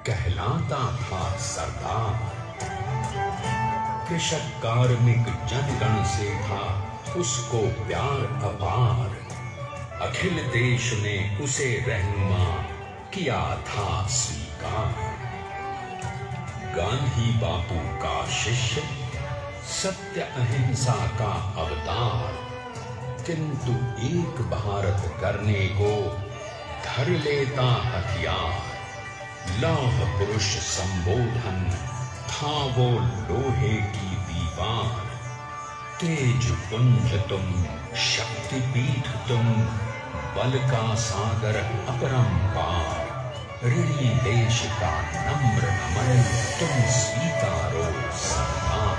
कहलाता था सरदार। कृषक कार्मिक जनगण से था उसको प्यार अपार। अखिल देश ने उसे रहनुमा किया था स्वीकार। गांधी बापू का शिष्य, सत्य अहिंसा का अवतार, किंतु एक भारत करने को धर लेता हथियार। लौह पुरुष संबोधन था वो लोहे की दीवार। तेज पुंज तुम, शक्ति पीठ तुम, बल का सागर अपरंपार। ऋणी देश का नम्र नमन तुम स्वीकारो सरदार।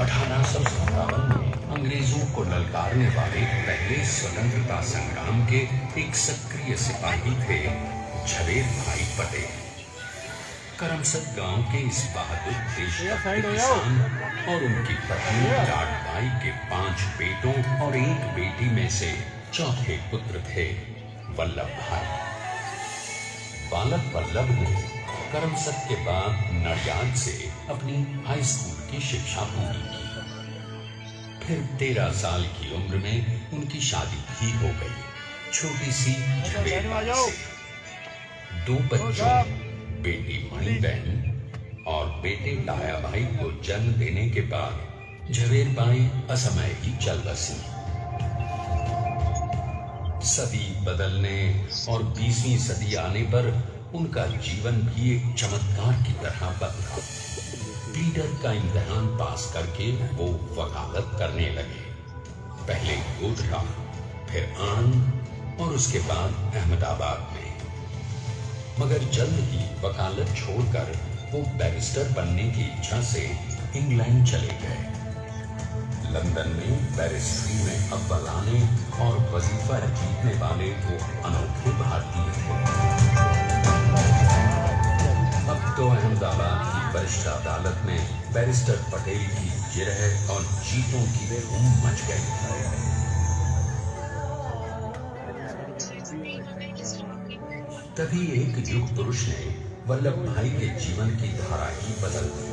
1857 में अंग्रेजों को ललकारने वाले पहले स्वतंत्रता संग्राम के एक सक्रिय सिपाही थे झवेर भाई पटेल। करमसद गांव के इस बहादुर देशभक्त किसान और उनकी पत्नी लाडबाई के 5 बेटों और 1 बेटी में से चौथे पुत्र थे वल्लभ भाई। बालक वल्लभ ने करमसद के बाद नडियाद से अपनी हाई स्कूल की शिक्षा पूरी की। फिर 13 साल की उम्र में उनकी शादी भी हो गई, छोटी सी झवेर बाई से। 2 बच्चों, बेटी मणि बहन और बेटे डाया भाई को जन्म देने के बाद झवेर बाई असमय ही चल बसी। सदी बदलने और 20वीं सदी आने पर उनका जीवन भी एक चमत्कार की तरह बदला। लीडर का इम्तिहान पास करके वो वकालत करने लगे। पहले गोधरा, फिर आणंद और उसके बाद अहमदाबाद में। मगर जल्द ही वकालत छोड़कर वो बैरिस्टर बनने की इच्छा से इंग्लैंड चले गए। लंदन में बैरिस्ट्री में अव्वल आने और वजीफा जीतने वाले वो अनोखे भारतीय थे। अब तो अहमदाबाद की वरिष्ठ अदालत में बैरिस्टर पटेल की जिरह और जीतों की धूम मच गई। तभी एक युग पुरुष ने वल्लभ भाई के जीवन की धारा ही बदल दी।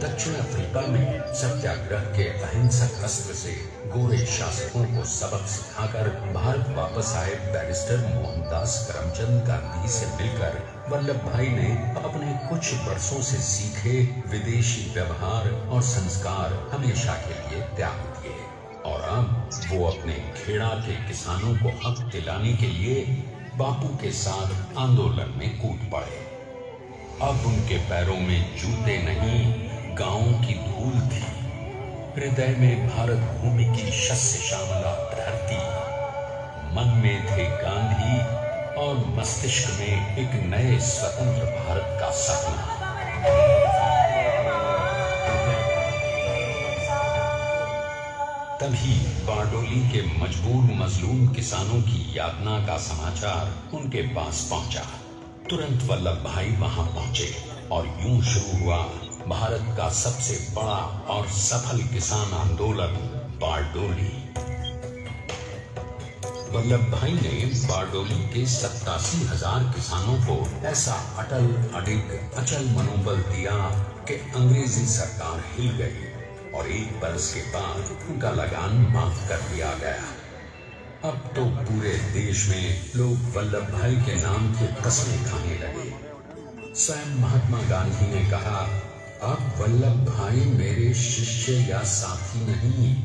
दक्षिण अफ्रीका में सत्याग्रह के अहिंसक अस्त्र से गोरे शासकों को सबक सिखाकर भारत वापस आए बैरिस्टर मोहनदास करमचंद गांधी से मिलकर वल्लभ भाई ने अपने कुछ वर्षों से सीखे विदेशी व्यवहार और संस्कार हमेशा के लिए त्याग दिए और अब वो अपने खेड़ा के किसानों को हक दिलाने के लिए बापू के साथ आंदोलन में कूद पड़े। अब उनके पैरों में जूते नहीं, गांवों की धूल थी। हृदय में भारत भूमि की शस्य श्यामला धरती। मन में थे गांधी और मस्तिष्क में एक नए स्वतंत्र भारत का सपना। तभी बारडोली के मजबूर मजलूम किसानों की यातना का समाचार उनके पास पहुंचा। तुरंत वल्लभ भाई वहां पहुंचे और यूं शुरू हुआ भारत का सबसे बड़ा और सफल किसान आंदोलन बारडोली। वल्लभ भाई ने बारडोली के 87,000 किसानों को ऐसा अटल अडिग अचल मनोबल दिया कि अंग्रेजी सरकार हिल गई और 1 बरस के बाद उनका लगान माफ कर दिया गया। अब तो पूरे देश में लोग वल्लभ भाई के नाम की कस्में खाने लगे। स्वयं महात्मा गांधी ने कहा, अब वल्लभ भाई मेरे शिष्य या साथी नहीं,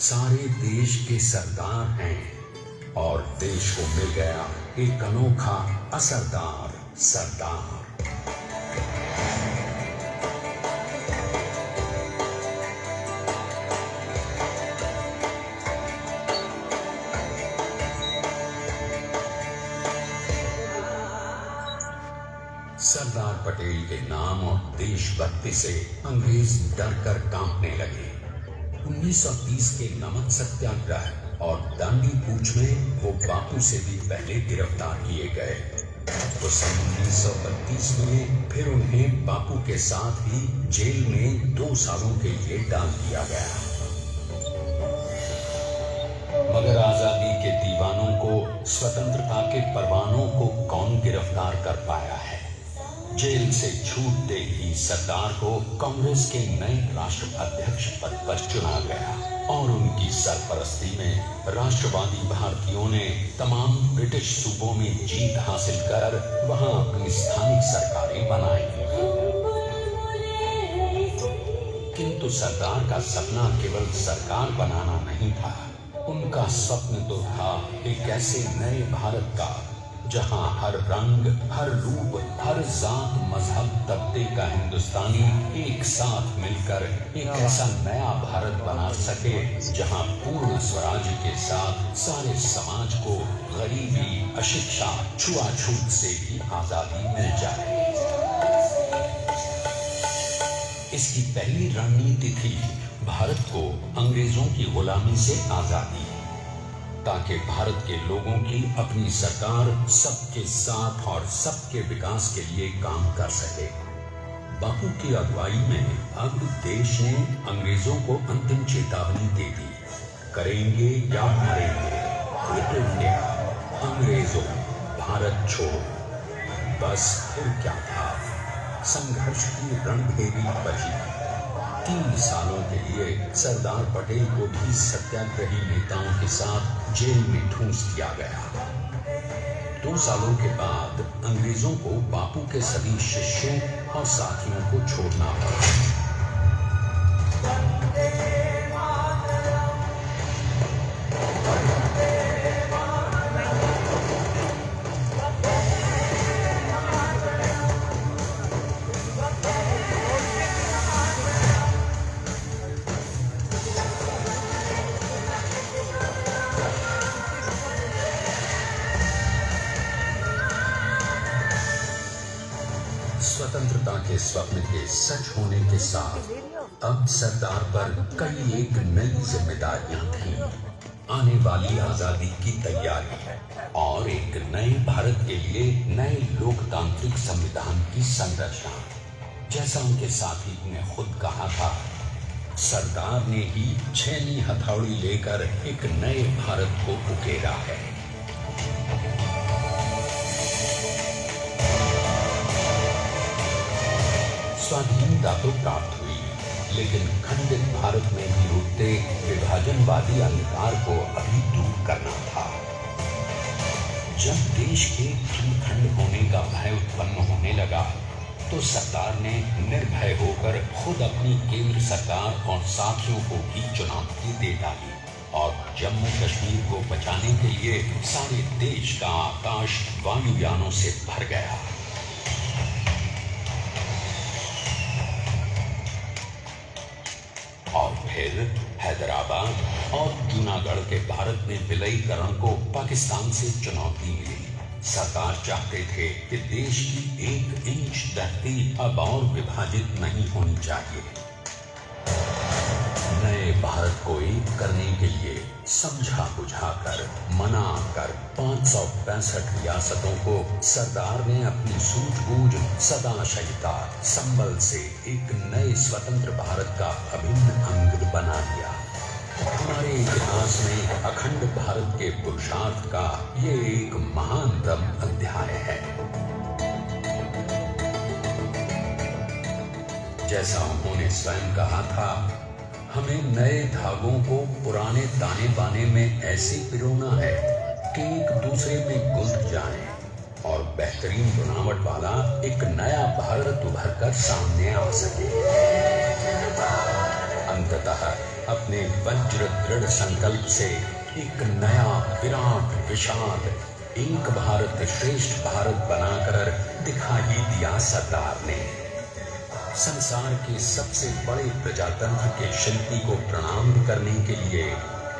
सारे देश के सरदार हैं। और देश को मिल गया एक अनोखा असरदार सरदार। सरदार पटेल के नाम और देशभक्ति से अंग्रेज डरकर कांपने लगे। 1930 के नमक सत्याग्रह और दांडी कूच में वो बापू से भी पहले गिरफ्तार किए गए। तो सन 1932 में फिर उन्हें बापू के साथ ही जेल में 2 सालों के लिए डाल दिया गया। मगर आजादी के दीवानों को, स्वतंत्रता के परवानों को कौन गिरफ्तार कर पाया है? जेल से छूटते ही सरदार को कांग्रेस के नए राष्ट्र अध्यक्ष पद पर चुना गया और उनकी सरपरस्ती में राष्ट्रवादी भारतीयों ने तमाम ब्रिटिश सूबों में जीत हासिल कर वहां अपनी स्थानिक सरकारें बनाई। किंतु सरदार का सपना केवल सरकार बनाना नहीं था। उनका स्वप्न तो था एक ऐसे नए भारत का जहां हर रंग, हर रूप, हर जात, मजहब, तबके का हिंदुस्तानी एक साथ मिलकर एक ऐसा नया भारत बना सके जहां पूर्ण स्वराज्य के साथ सारे समाज को गरीबी, अशिक्षा, छुआछूत से भी आजादी मिल जाए। इसकी पहली रणनीति थी भारत को अंग्रेजों की गुलामी से आजादी, ताकि भारत के लोगों की अपनी सरकार सबके साथ और सबके विकास के लिए काम कर सके। बापू की अगुवाई में अब देश ने अंग्रेजों को अंतिम चेतावनी दे दी, करेंगे या मरेंगे, क्विट इंडिया, अंग्रेजों, भारत छोड़ो। बस फिर क्या था, संघर्ष की रणभेरी बची। 3 सालों के लिए सरदार पटेल को भी सत्याग्रही नेताओं के साथ जेल में ठूंस दिया गया। 2 सालों के बाद अंग्रेजों को बापू के सभी शिष्यों और साथियों को छोड़ना पड़ा। स्वतंत्रता के स्वप्न के सच होने के साथ अब सरदार पर कई एक नई जिम्मेदारियां थीं। आने वाली आजादी की तैयारी और एक नए भारत के लिए नए लोकतांत्रिक संविधान की संरचना। जैसा उनके साथी ने खुद कहा था, सरदार ने ही 6वीं हथौड़ी लेकर एक नए भारत को उकेरा है। स्वाधीनता तो प्राप्त हुई, लेकिन खंडित भारत में भी उठते विभाजनवादी अंधकार को अभी दूर करना था। जब देश के खंड होने का भय उत्पन्न होने लगा, तो सरदार ने निर्भय होकर खुद अपनी केंद्र सरकार और साथियों को भी चुनौती दे डाली और जम्मू कश्मीर को बचाने के लिए सारे देश का आकाश वायुयानों से भर गया। और फिर हैदराबाद और जूनागढ़ के भारत में विलयीकरण को पाकिस्तान से चुनौती मिली। सरदार चाहते थे कि देश की 1 इंच धरती अब और विभाजित नहीं होनी चाहिए। नए भारत को एक करने के लिए समझा बुझाकर, मना कर 565 रियासतों को सरदार ने अपनी सूझबूझ, सदाशयिता, संबल से एक नए स्वतंत्र भारत का अभिन्न अंग बना दिया। हमारे इतिहास में अखंड भारत के पुरुषार्थ का ये एक महानतम अध्याय है। जैसा उन्होंने स्वयं कहा था, हमें नए धागों को पुराने ताने बाने में ऐसे पिरोना है कि एक दूसरे में गुंथ जाए और बेहतरीन बनावट वाला एक नया भारत उभर कर सामने आ सके। अंततः अपने वज्र दृढ़ संकल्प से एक नया विराट विशाल एक भारत श्रेष्ठ भारत बनाकर दिखा ही दिया सरदार ने। संसार के सबसे बड़े प्रजातंत्र के शिल्पी को प्रणाम करने के लिए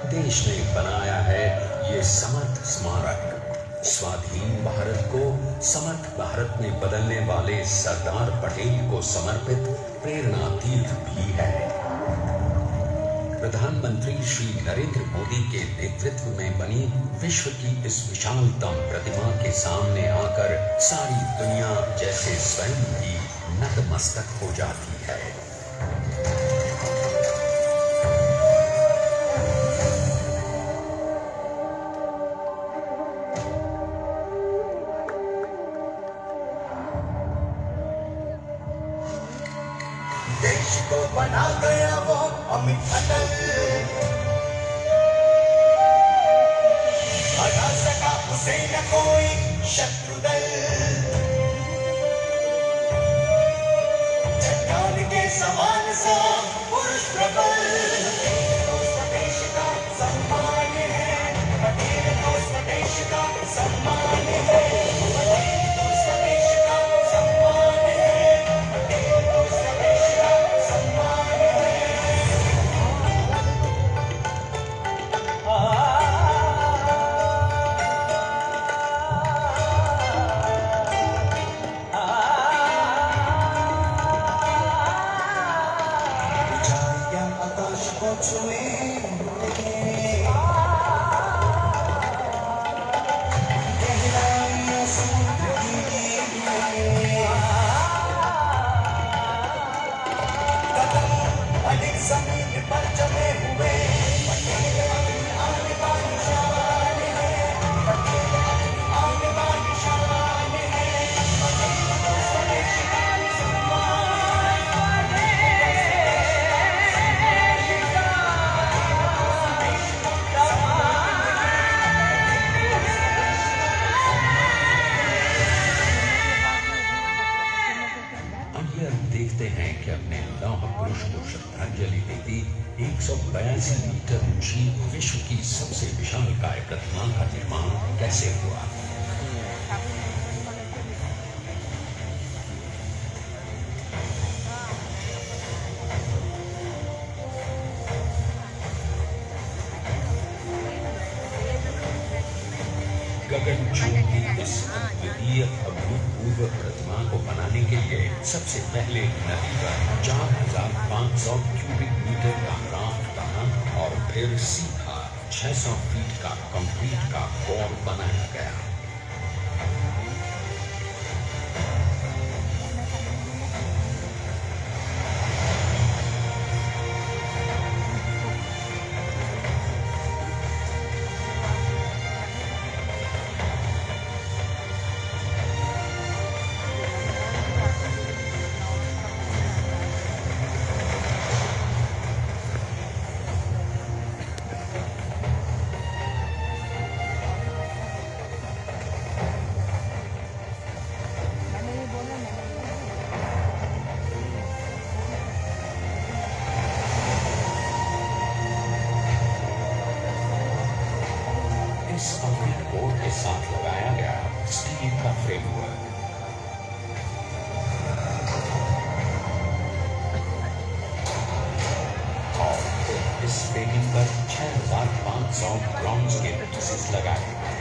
देश ने बनाया है ये समर्थ स्मारक। स्वाधीन भारत को समर्थ भारत में बदलने वाले सरदार पटेल को समर्पित प्रेरणा तीर्थ भी है। प्रधानमंत्री श्री नरेंद्र मोदी के नेतृत्व में बनी विश्व की इस विशालतम प्रतिमा के सामने आकर सारी दुनिया जैसे स्वयं ही नतमस्तक हो जाती है। देश को बना गया वो अमित अटल, हरा सका उसे न कोई शत्रु दल। चट्टान के समान सा पुरुष प्रबल, तो स्वदेश का सम्मान है, पटेल तो स्वदेश का सम्मान है, पटेल तो स्वदेश का सम्मान है, पटेल तो स्वदेश का सम्मान है। ऊंचाइयां आकाश को छुए, गहराइयां समुद्र की गहराई, कदम अनेक जमीन पर जमे हुए, पटेल अपनी आने वाली शान है, पटेल अपनी आने वाली शान है, पटेल तो स्वदेश का सम्मान है। आइए अब देखते हैं कि अपने लौह पुरुष को श्रद्धांजलि देती 182 मीटर ऊंची विश्व की सबसे विशालकाय प्रतिमा का निर्माण कैसे हुआ। गगनचुंबी इस अद्वितीय अभूतपूर्व प्रतिमा को बनाने के लिए सबसे पहले नदी पर 4500 क्यूबिक मीटर का राफ्ट बना और फिर सीधा 600 फीट का कंक्रीट का कोर बनाया गया। इस कंक्रीट कोर के साथ लगाया गया स्टील का फ्रेमवर्क। और फिर इस फ्रेमिंग पर 6500 ब्रॉन्ज के पीसेस लगाए गए।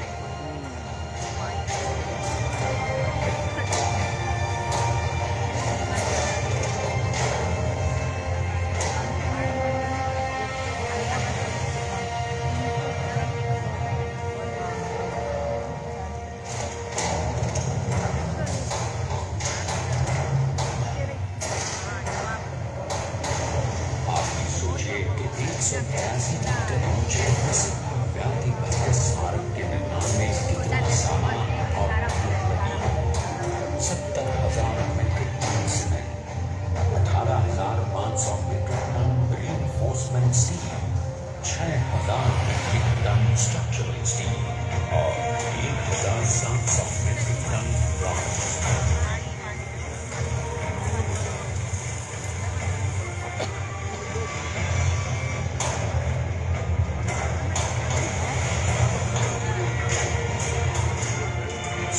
सोचिए कि 182 मीटर ऊंचे इस भव्याति भव्य स्मारक के निर्माण में कितना सामान और मेहनत लगी है। 70,000 metric ton cement, 18,500 metric ton reinforcement steel, 6,000 metric ton structural steel और 1,700 metric ton bronze.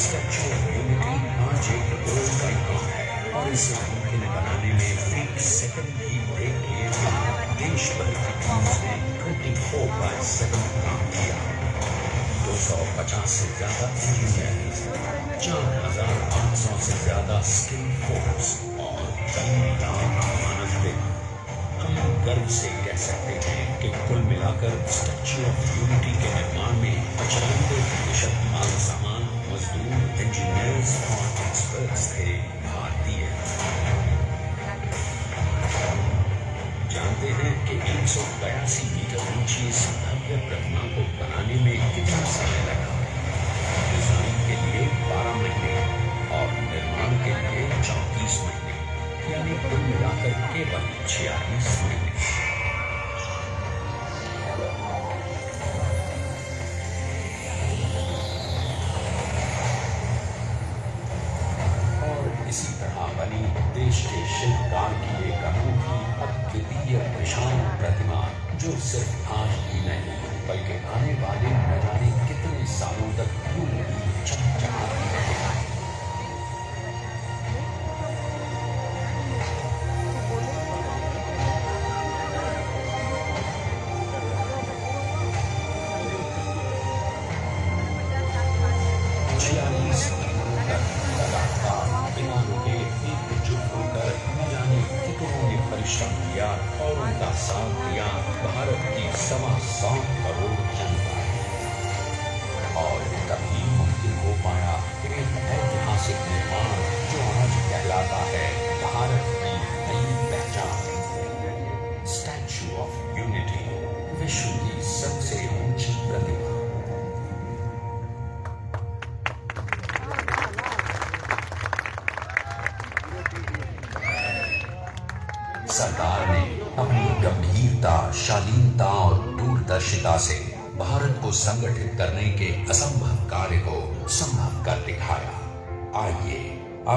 Statue of Unity आज एक वर्ल्ड आइकॉन है और इसे मुमकिन बनाने में एक सेकंड भी ब्रेक किए बिना देश भर की टीम्स ने 24/7 काम किया। 250 से ज्यादा इंजीनियर्स, 4,800 से ज्यादा स्किल फोर्स और 3 लाख मानव दिन। हम गर्व से कह सकते हैं कि कुल मिलाकर स्टैच्यू ऑफ यूनिटी के निर्माण में 95% माल सामान, मजदूर, इंजीनियर्स और एक्सपर्ट्स थे भारतीय। जानते हैं कि 182 मीटर ऊंची इस भव्य प्रतिमा को बनाने में कितना समय लगा? डिजाइन के लिए 12 महीने और निर्माण के लिए 34 महीने, यानी कुल मिलाकर केवल 46 महीने। और इसी तरह बनी देश के शिल्पकार की एक अनूठी अद्वितीय विशाल प्रतिमा, जो सिर्फ आज ही नहीं बल्कि आने वाले न जाने कितने सालों तक यूं ही चमचमाती रहेगी। परिश्रम किया और उनका साथ दिया भारत की 1.25 करोड़ जनता ने। और तभी मुमकिन हो पाया एक ऐतिहासिक निर्माण जो आज कहलाता है भारत की नई पहचान, स्टैच्यू ऑफ यूनिटी, विश्व की सबसे ऊंची प्रतिमा। सरकार ने अपनी गंभीरता, शालीनता और दूरदर्शिता से भारत को संगठित करने के असंभव कार्य को संभव कर दिखाया। आइए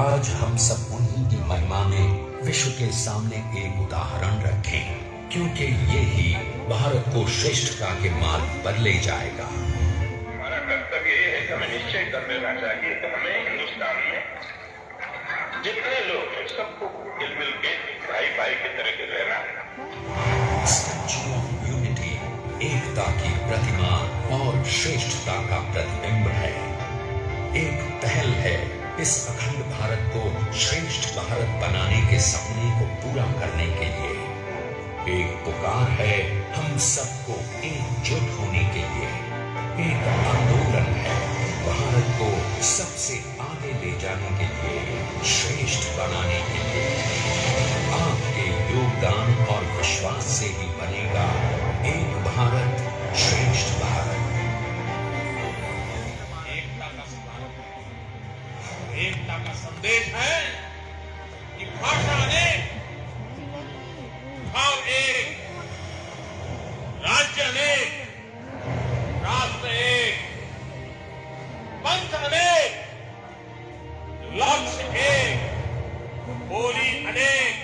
आज हम सब उन्हीं की महिमा में विश्व के सामने एक उदाहरण रखें, क्योंकि ये ही भारत को श्रेष्ठता के मार्ग पर ले जाएगा। हमारा कर्तव्य ये है कि हमें निश्चय कर लेना चाहिए कि हमें हिंदुस्तान में जितने लोग हैं सबको मिल के भाई भाई की तरह के रहना है। स्टैच्यू ऑफ यूनिटी एकता की प्रतिमा और श्रेष्ठता का प्रतिबिंब है। एक पहल है इस अखंड भारत को श्रेष्ठ भारत बनाने के सपने को पूरा करने के लिए। एक पुकार है हम सबको एकजुट होने के लिए। एक आंदोलन है भारत को सबसे आगे ले जाने के लिए, श्रेष्ठ बनाने के लिए। आपके योगदान और विश्वास से ही बनेगा एक भारत श्रेष्ठ भारत। एकता का संदेश है कि भाषा अनेक, भाव एक, राज्य अनेक, राष्ट्र एक, पंथ अनेक, लक्ष्य एक, बोली अनेक,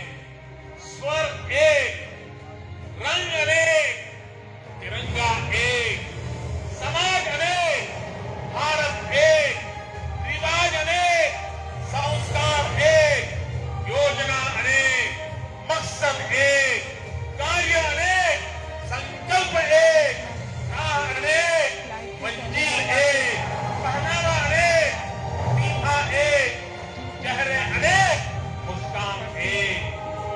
स्वर एक, रंग अनेक, तिरंगा एक, समाज अनेक, भारत एक, रिवाज अनेक, संस्कार एक, योजना अनेक, मकसद एक, कार्य अनेक, संकल्प एक, राह अनेक, मंजिल एक, पहनावा अनेक, सीमा एक, चेहरे अनेक, मुस्कान एक।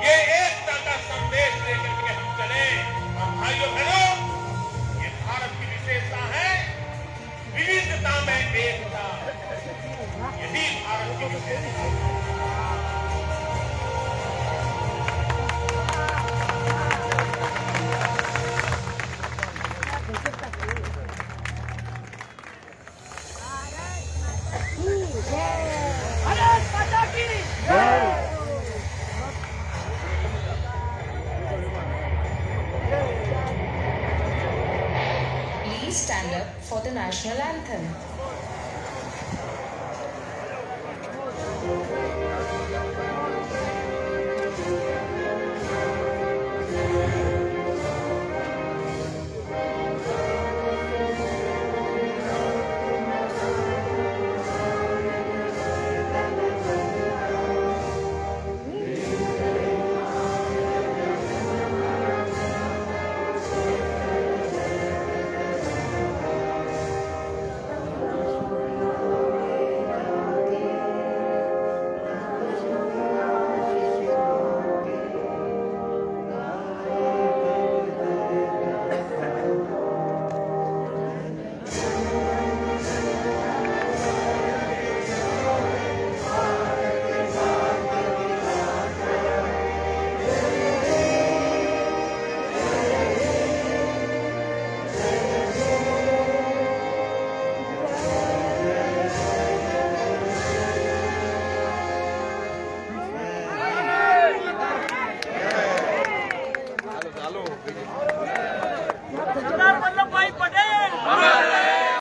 ये एकता का संदेश लेकर के हम चले। और भाइयों बहनों, ये भारत की विशेषता है, विविधता में एकता। यही भारत की विशेषता है। Please stand up for the national anthem. ચાલો